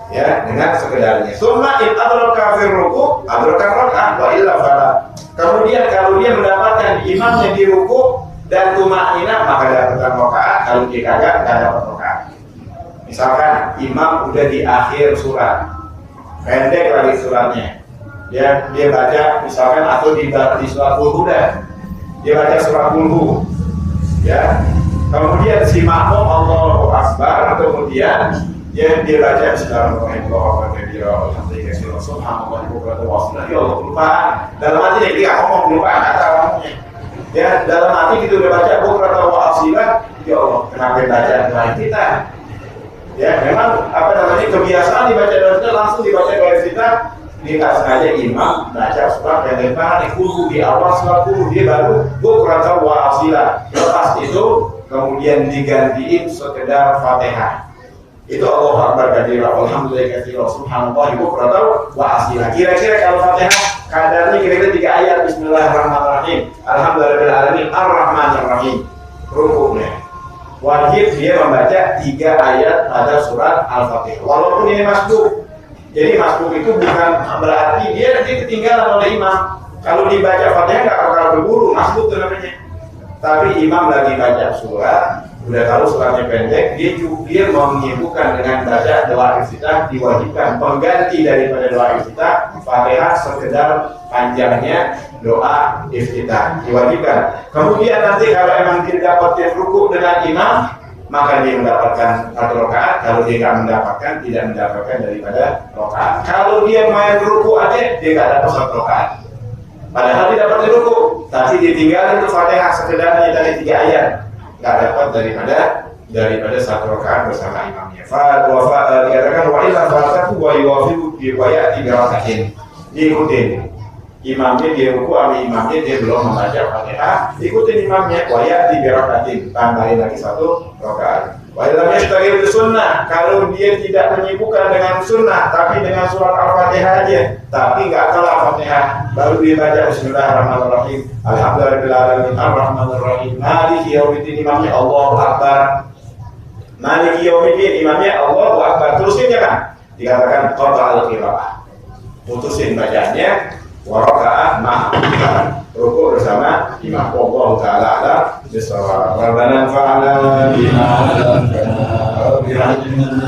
Speaker 3: Ya, dengan sekedarnya. Summa in adraka fi ruku' adraka rak'ah wa illa fala. Kemudian kalau dia mendapatkan imamnya di ruku' dan tumakninah, maka dapatkan rakaat. Kalau dia kagak, enggak dapat rakaat. Misalkan imam udah di akhir surat, pendek lagi suratnya. Dia baca misalkan atau di surat Al-Huda, dia baca surat Al-Huda. Ya, kemudian si makmum Allahu Akbar, kemudian dia baca Bismillahirrahmanirrahim, subhanallah, ya Allah, kelupaan. Dalam hati dia ngomong kelupaan, kata ngomongnya. Ya, dalam hati gitu dia baca bukratan wa asilan, ya Allah, kenapa baca doa kita? Ya, memang apa namanya kebiasaan dibaca doa kita langsung dibaca doa kita. Dia nggak sengaja imam baca surat pendek banget, di awal surat dia baru bukratan wa asilan. Lepas itu kemudian digantiin sekedar Fatihah. Itu Allahu Akbar katsira, alhamdulillah katsira, subhanallah bukratan wa asila. Kira-kira kalau Fatihah kadarnya kira-kira 3 ayat. Bismillahirrahmanirrahim, alhamdulillahirabbil alamin, arrahmanirrahim. Rukuknya wajib dia membaca 3 ayat pada surat Al-Fatihah. Walaupun ini masbuk. Jadi masbuk itu bukan berarti dia nanti ketinggalan oleh imam. Kalau dibaca Fatihah enggak bakal berburu, masbuk itu namanya. Tapi imam lagi baca surat, udah tahu suratnya pendek, dia mau menyibukkan dengan baca doa iftitah, diwajibkan pengganti daripada doa iftitah Fatihah sekedar panjangnya doa iftitah, diwajibkan. Kemudian nanti kalau emang dia dapat ruku dengan imam, maka dia mendapatkan 1 rakaat. Kalau dia nggak mendapatkan, tidak mendapatkan daripada rakaat. Kalau dia main ruku aja, dia nggak dapat 1 rakaat. Padahal dia dapat ruku, tapi ditinggalin itu Fatihah sekedarnya dari 3 ayat, nggak dapat daripada 1 rakaat bersama imamnya. Dikatakan wa illa falatu wa yuwafiqu bi wayati rakaatin. Diikutin imamnya, dia ruku sama imamnya, dia belum membaca Fatihah, ikutin imamnya wayati bi rakaatin, tambahin lagi 1 rakaat. Wa illam yashtagil bi sunnah, kalau dia tidak menyibukkan dengan sunnah tapi dengan surat Al-Fatihah aja, tapi enggak kelar Fatihah, baru dia baca Bismillahirrahmanirrahim, alhamdulillahirabbil alamin, arrahmanirrahim, maliki yaumiddin, imamnya Allahu Akbar. Maliki yaumiddin, imamnya Allahu Akbar. Terusin jangan dikatakan qata'al qiraah, putusin bacaannya, wa raka'ah ma'ah, rukuk bersama imam. Wallahu ta'ala ala bisawab. Rabbana fa'ala bima 'allamtana wa bi'ilmina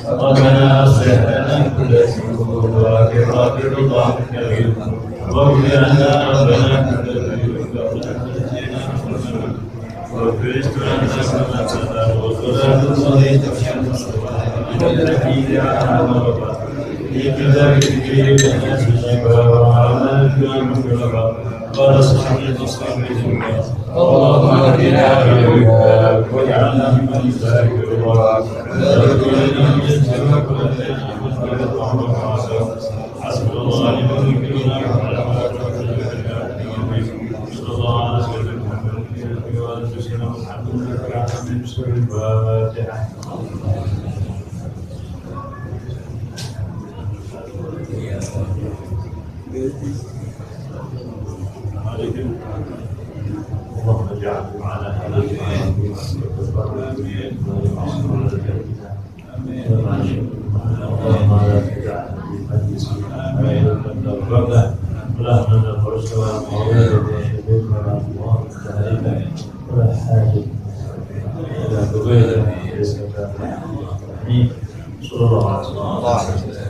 Speaker 3: ربنا اصلح لنا كل سوء واغفر الله واغفر عنا ربنا
Speaker 2: كتابك فيه الناس شيبا وعلمنا فيه من كلها قال صحيح تصحيح بذنبه اللهم اهدنا بهداك واجعلنا ممن يبارك رضاك لا تكلنا من جنتك ولا حسب الله ونعم الوكيل على ما توكلنا صلى الله على سيدنا محمد وعلى اله وسلم الحمد لله رب العالمين بسم الفاتحه اللهم اجعل معنا هذا اللهم لا تجعلنا في مجلس ولا من الرسل والمولد ولا الله تعالى ولا حاجه الى بغير صلى الله عليه وسلم